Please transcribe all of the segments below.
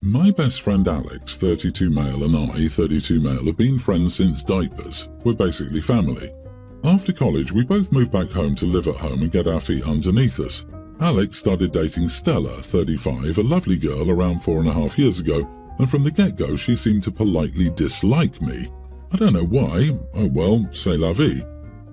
My best friend Alex, 32 male, and I, 32 male, have been friends since diapers. We're basically family. After college, we both moved back home to live at home and get our feet underneath us. Alex started dating Stella, 35, a lovely girl around 4.5 years ago, and from the get-go she seemed to politely dislike me. I don't know why. Oh well, c'est la vie.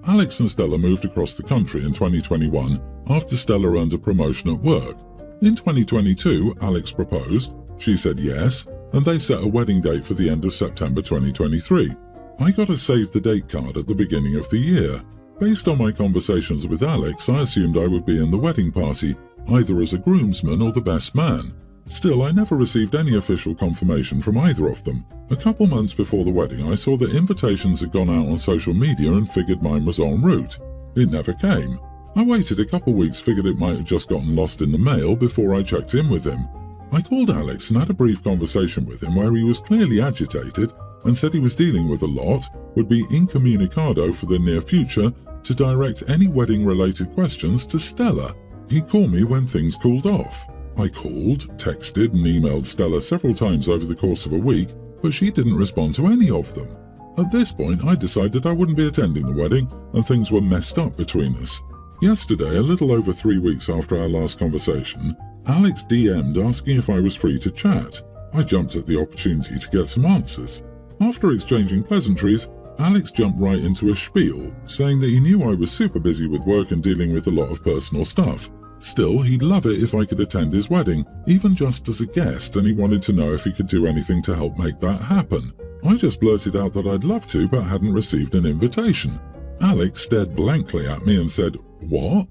Alex and Stella moved across the country in 2021 after Stella earned a promotion at work. In 2022, Alex proposed, she said yes, and they set a wedding date for the end of September 2023. I got a save the date card at the beginning of the year. Based on my conversations with Alex, I assumed I would be in the wedding party, either as a groomsman or the best man. Still, I never received any official confirmation from either of them. A couple months before the wedding, I saw that invitations had gone out on social media and figured mine was en route. It never came. I waited a couple weeks, figured it might have just gotten lost in the mail before I checked in with him. I called Alex and had a brief conversation with him where he was clearly agitated and said he was dealing with a lot, would be incommunicado for the near future, to direct any wedding-related questions to Stella. He'd call me when things cooled off. I called, texted and emailed Stella several times over the course of a week, but she didn't respond to any of them. At this point, I decided I wouldn't be attending the wedding and things were messed up between us. Yesterday, a little over 3 weeks after our last conversation, Alex DM'd asking if I was free to chat. I jumped at the opportunity to get some answers. After exchanging pleasantries, Alex jumped right into a spiel, saying that he knew I was super busy with work and dealing with a lot of personal stuff. Still, he'd love it if I could attend his wedding, even just as a guest, and he wanted to know if he could do anything to help make that happen. I just blurted out that I'd love to, but hadn't received an invitation. Alex stared blankly at me and said, "What?"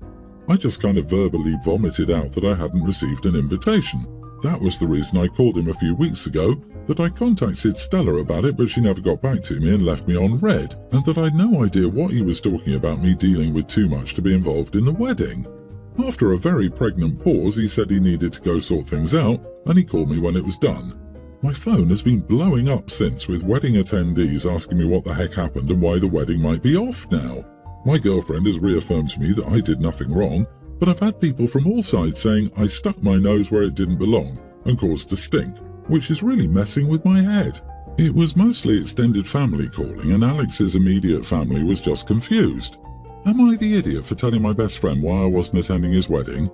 I just kind of verbally vomited out that I hadn't received an invitation. That was the reason I called him a few weeks ago, that I contacted Stella about it but she never got back to me and left me on red, and that I'd no idea what he was talking about me dealing with too much to be involved in the wedding. After a very pregnant pause, he said he needed to go sort things out, and he called me when it was done. My phone has been blowing up since, with wedding attendees asking me what the heck happened and why the wedding might be off now. My girlfriend has reaffirmed to me that I did nothing wrong, but I've had people from all sides saying I stuck my nose where it didn't belong and caused a stink, which is really messing with my head. It was mostly extended family calling, and Alex's immediate family was just confused. Am I the idiot for telling my best friend why I wasn't attending his wedding?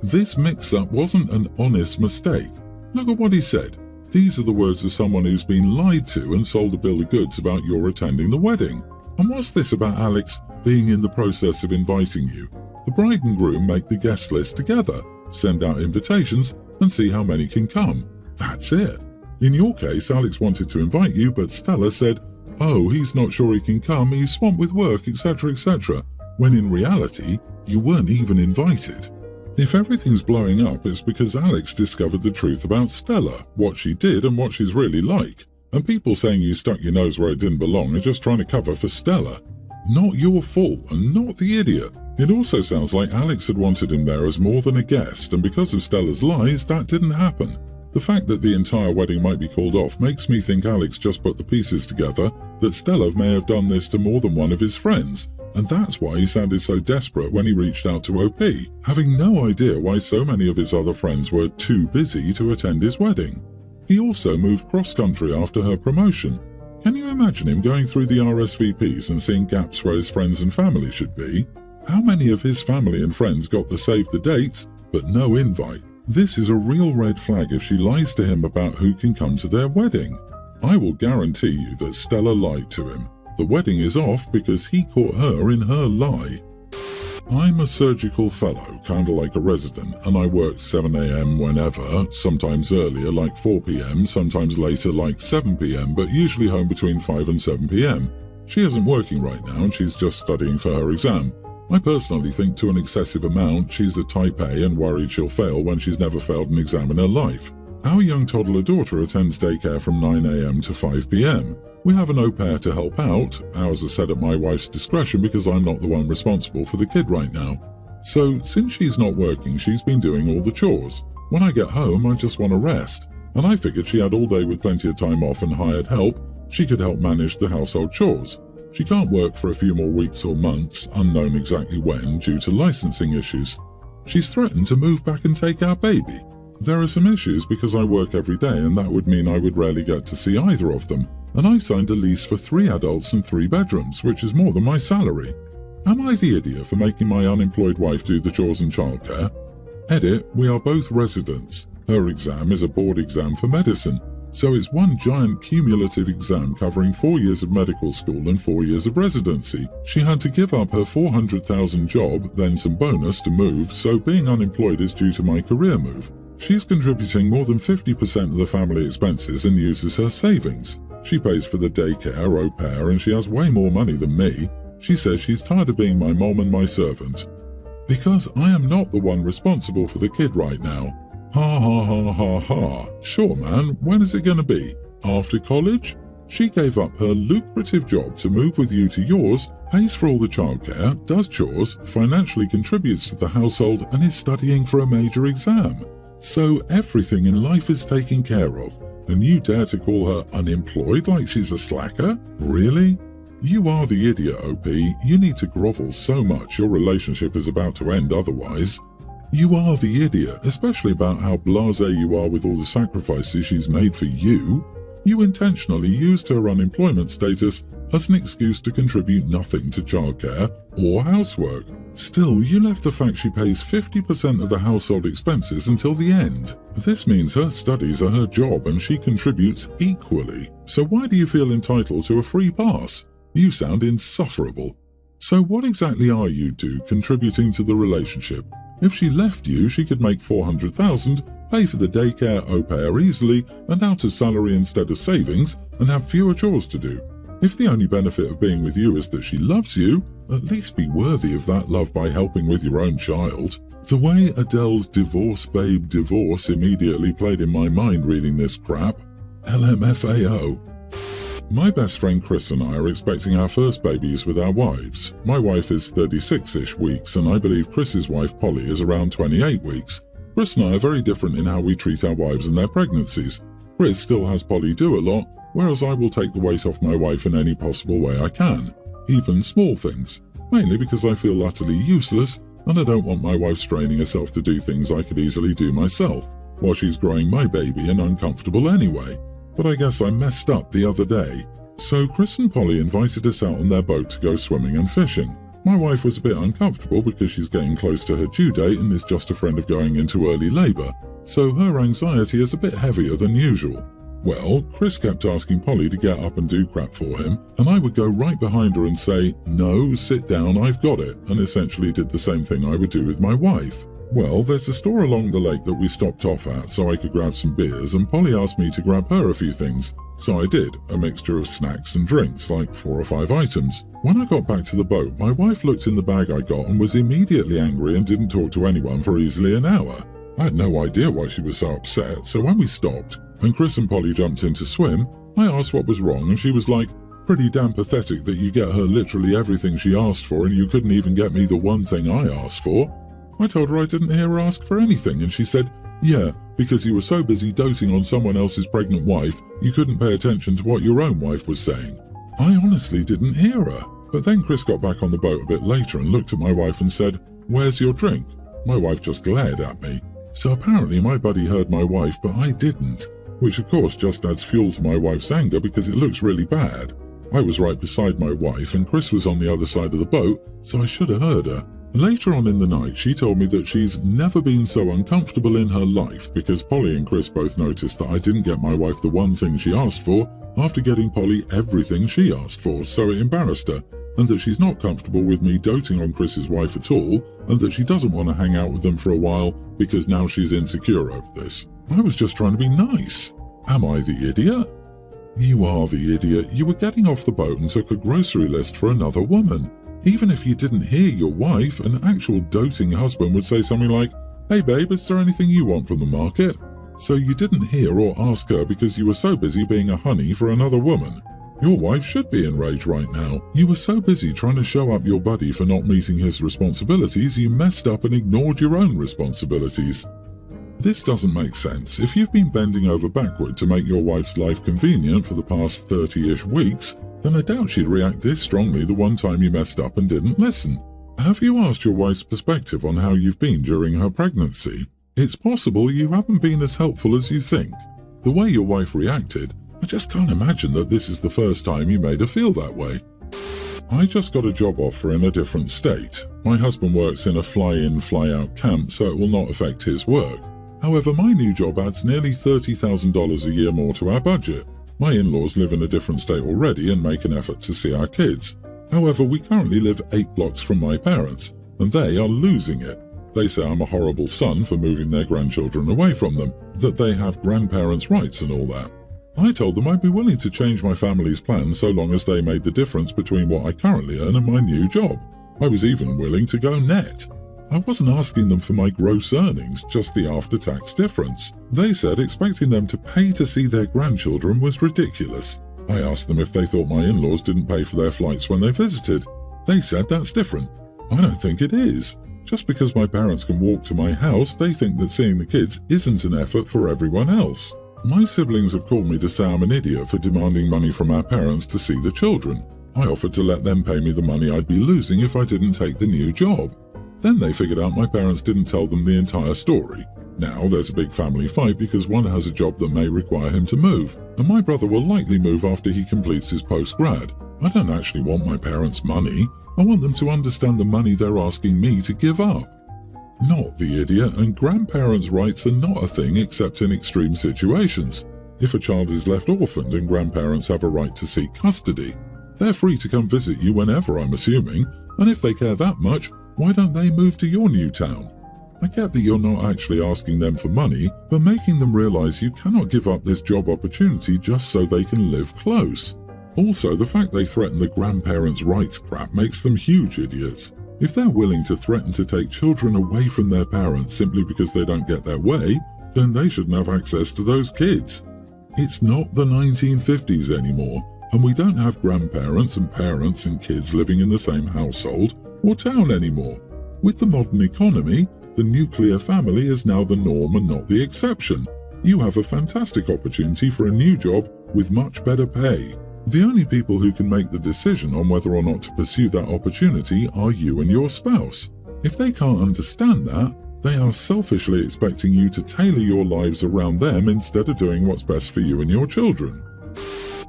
This mix-up wasn't an honest mistake. Look at what he said. These are the words of someone who's been lied to and sold a bill of goods about your attending the wedding. And what's this about Alex being in the process of inviting you? The bride and groom make the guest list together, send out invitations, and see how many can come. That's it. In your case, Alex wanted to invite you, but Stella said, "Oh, he's not sure he can come, he's swamped with work, etc., etc., when in reality, you weren't even invited. If everything's blowing up, it's because Alex discovered the truth about Stella, what she did and what she's really like. And people saying you stuck your nose where it didn't belong are just trying to cover for Stella. Not your fault and not the idiot. It also sounds like Alex had wanted him there as more than a guest, and because of Stella's lies, that didn't happen. The fact that the entire wedding might be called off makes me think Alex just put the pieces together, that Stella may have done this to more than one of his friends, and that's why he sounded so desperate when he reached out to OP, having no idea why so many of his other friends were too busy to attend his wedding. He also moved cross-country after her promotion. Can you imagine him going through the RSVPs and seeing gaps where his friends and family should be? How many of his family and friends got the save the dates, but no invite? This is a real red flag if she lies to him about who can come to their wedding. I will guarantee you that Stella lied to him. The wedding is off because he caught her in her lie. I'm a surgical fellow, kinda like a resident, and I work 7 a.m. whenever, sometimes earlier like 4 p.m, sometimes later like 7 p.m, but usually home between 5 and 7 p.m. She isn't working right now and she's just studying for her exam. I personally think to an excessive amount she's a type A and worried she'll fail when she's never failed an exam in her life. Our young toddler daughter attends daycare from 9 a.m. to 5 p.m. We have an au pair to help out. Ours are set at my wife's discretion because I'm not the one responsible for the kid right now. So, since she's not working, she's been doing all the chores. When I get home, I just want to rest. And I figured she had all day with plenty of time off and hired help. She could help manage the household chores. She can't work for a few more weeks or months, unknown exactly when, due to licensing issues. She's threatened to move back and take our baby. There are some issues because I work every day and that would mean I would rarely get to see either of them, and I signed a lease for 3 adults and 3 bedrooms, which is more than my salary. Am I the idiot for making my unemployed wife do the chores and childcare? Edit, we are both residents. Her exam is a board exam for medicine, so it's one giant cumulative exam covering 4 years of medical school and 4 years of residency. She had to give up her $400,000 job, then some bonus to move, so being unemployed is due to my career move. She's contributing more than 50% of the family expenses and uses her savings. She pays for the daycare, au pair, and she has way more money than me. She says she's tired of being my mom and my servant. Because I am not the one responsible for the kid right now. Ha ha ha ha ha. Sure man, when is it gonna be? After college? She gave up her lucrative job to move with you to yours, pays for all the childcare, does chores, financially contributes to the household, and is studying for a major exam. So everything in life is taken care of, and you dare to call her unemployed like she's a slacker? Really? You are the idiot, OP. You need to grovel so much your relationship is about to end otherwise. You are the idiot, especially about how blasé you are with all the sacrifices she's made for you. You intentionally used her unemployment status as an excuse to contribute nothing to childcare or housework. Still, you left the fact she pays 50% of the household expenses until the end. This means her studies are her job and she contributes equally. So why do you feel entitled to a free pass? You sound insufferable. So what exactly are you two contributing to the relationship? If she left you, she could make $400,000, pay for the daycare au pair easily and out of salary instead of savings, and have fewer chores to do. If the only benefit of being with you is that she loves you, at least be worthy of that love by helping with your own child. The way Adele's Divorce Babe Divorce immediately played in my mind reading this crap. LMFAO. My best friend Chris and I are expecting our first babies with our wives. My wife is 36-ish weeks and I believe Chris's wife Polly is around 28 weeks. Chris and I are very different in how we treat our wives and their pregnancies. Chris still has Polly do a lot, whereas I will take the weight off my wife in any possible way I can. Even small things. Mainly because I feel utterly useless and I don't want my wife straining herself to do things I could easily do myself, while she's growing my baby and uncomfortable anyway. But I guess I messed up the other day. So Chris and Polly invited us out on their boat to go swimming and fishing. My wife was a bit uncomfortable because she's getting close to her due date and is just afraid of going into early labour, so her anxiety is a bit heavier than usual. Well, Chris kept asking Polly to get up and do crap for him, and I would go right behind her and say, "No, sit down, I've got it," and essentially did the same thing I would do with my wife. Well, there's a store along the lake that we stopped off at so I could grab some beers, and Polly asked me to grab her a few things. So I did, a mixture of snacks and drinks, like 4 or 5 items. When I got back to the boat, my wife looked in the bag I got and was immediately angry and didn't talk to anyone for easily an hour. I had no idea why she was so upset, so when we stopped, and Chris and Polly jumped in to swim, I asked what was wrong and she was like, "Pretty damn pathetic that you get her literally everything she asked for and you couldn't even get me the one thing I asked for." I told her I didn't hear her ask for anything and she said, "Yeah, because you were so busy doting on someone else's pregnant wife, you couldn't pay attention to what your own wife was saying." I honestly didn't hear her. But then Chris got back on the boat a bit later and looked at my wife and said, "Where's your drink?" My wife just glared at me. So apparently my buddy heard my wife, but I didn't. Which of course just adds fuel to my wife's anger because it looks really bad. I was right beside my wife and Chris was on the other side of the boat, so I should have heard her. Later on in the night, she told me that she's never been so uncomfortable in her life because Polly and Chris both noticed that I didn't get my wife the one thing she asked for after getting Polly everything she asked for, so it embarrassed her, and that she's not comfortable with me doting on Chris's wife at all, and that she doesn't want to hang out with them for a while because now she's insecure over this. I was just trying to be nice. Am I the idiot? You are the idiot. You were getting off the boat and took a grocery list for another woman. Even if you didn't hear your wife, an actual doting husband would say something like, "Hey babe, is there anything you want from the market?" So you didn't hear or ask her because you were so busy being a honey for another woman. Your wife should be enraged right now. You were so busy trying to show up your buddy for not meeting his responsibilities, you messed up and ignored your own responsibilities. This doesn't make sense. If you've been bending over backward to make your wife's life convenient for the past 30-ish weeks, then I doubt she'd react this strongly the one time you messed up and didn't listen. Have you asked your wife's perspective on how you've been during her pregnancy? It's possible you haven't been as helpful as you think. The way your wife reacted, I just can't imagine that this is the first time you made her feel that way. I just got a job offer in a different state. My husband works in a fly-in, fly-out camp, so it will not affect his work. However, my new job adds nearly $30,000 a year more to our budget. My in-laws live in a different state already and make an effort to see our kids. However, we currently live 8 blocks from my parents, and they are losing it. They say I'm a horrible son for moving their grandchildren away from them, that they have grandparents' rights and all that. I told them I'd be willing to change my family's plans so long as they made the difference between what I currently earn and my new job. I was even willing to go net. I wasn't asking them for my gross earnings, just the after-tax difference. They said expecting them to pay to see their grandchildren was ridiculous. I asked them if they thought my in-laws didn't pay for their flights when they visited. They said that's different. I don't think it is. Just because my parents can walk to my house, they think that seeing the kids isn't an effort for everyone else. My siblings have called me to say I'm an idiot for demanding money from our parents to see the children. I offered to let them pay me the money I'd be losing if I didn't take the new job. Then they figured out my parents didn't tell them the entire story. Now there's a big family fight because one has a job that may require him to move, and my brother will likely move after he completes his post-grad. I don't actually want my parents' money. I want them to understand the money they're asking me to give up. Not the idiot, and grandparents' rights are not a thing except in extreme situations. If a child is left orphaned and grandparents have a right to seek custody, they're free to come visit you whenever, I'm assuming, and if they care that much, why don't they move to your new town? I get that you're not actually asking them for money, but making them realize you cannot give up this job opportunity just so they can live close. Also, the fact they threaten the grandparents' rights crap makes them huge idiots. If they're willing to threaten to take children away from their parents simply because they don't get their way, then they shouldn't have access to those kids. It's not the 1950s anymore, and we don't have grandparents and parents and kids living in the same household or town anymore. With the modern economy, the nuclear family is now the norm and not the exception. You have a fantastic opportunity for a new job with much better pay. The only people who can make the decision on whether or not to pursue that opportunity are you and your spouse. If they can't understand that, they are selfishly expecting you to tailor your lives around them instead of doing what's best for you and your children.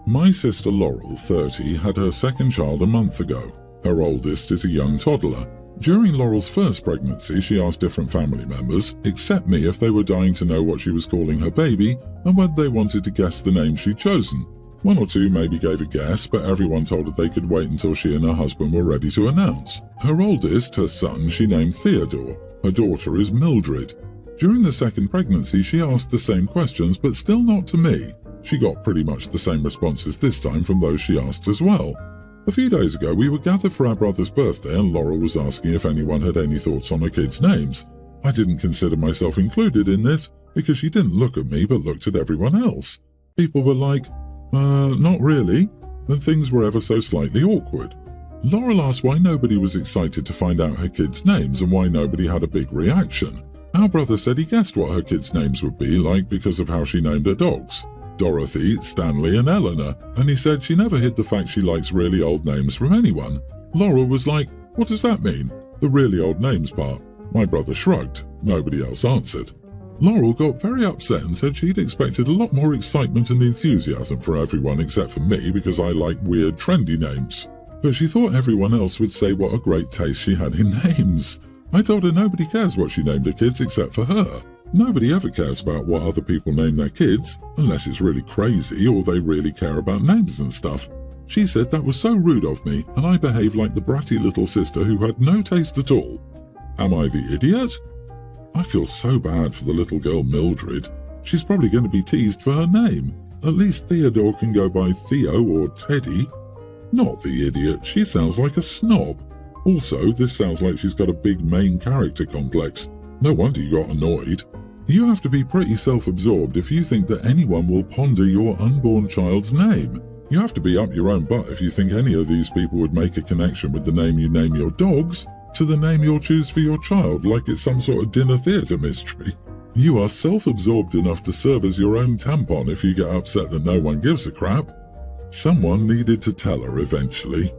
My sister Laurel, 30, had her second child a month ago. Her oldest is a young toddler. During Laurel's first pregnancy, she asked different family members, except me, if they were dying to know what she was calling her baby and whether they wanted to guess the name she'd chosen. One or two maybe gave a guess, but everyone told her they could wait until she and her husband were ready to announce. Her oldest, her son, she named Theodore. Her daughter is Mildred. During the second pregnancy, she asked the same questions, but still not to me. She got pretty much the same responses this time from those she asked as well. A few days ago, we were gathered for our brother's birthday and Laurel was asking if anyone had any thoughts on her kids' names. I didn't consider myself included in this because she didn't look at me but looked at everyone else. People were like, not really, and things were ever so slightly awkward. Laurel asked why nobody was excited to find out her kids' names and why nobody had a big reaction. Our brother said he guessed what her kids' names would be like because of how she named her dogs. Dorothy, Stanley and Eleanor, and he said she never hid the fact she likes really old names from anyone. Laurel was like, what does that mean? The really old names part. My brother shrugged. Nobody else answered. Laurel got very upset and said she'd expected a lot more excitement and enthusiasm for everyone except for me because I like weird trendy names. But she thought everyone else would say what a great taste she had in names. I told her nobody cares what she named her kids except for her. Nobody ever cares about what other people name their kids, unless it's really crazy or they really care about names and stuff. She said that was so rude of me, and I behaved like the bratty little sister who had no taste at all. Am I the idiot? I feel so bad for the little girl Mildred. She's probably going to be teased for her name. At least Theodore can go by Theo or Teddy. Not the idiot, she sounds like a snob. Also, this sounds like she's got a big main character complex. No wonder you got annoyed. You have to be pretty self-absorbed if you think that anyone will ponder your unborn child's name. You have to be up your own butt if you think any of these people would make a connection with the name you name your dogs to the name you'll choose for your child like it's some sort of dinner theatre mystery. You are self-absorbed enough to serve as your own tampon if you get upset that no one gives a crap. Someone needed to tell her eventually.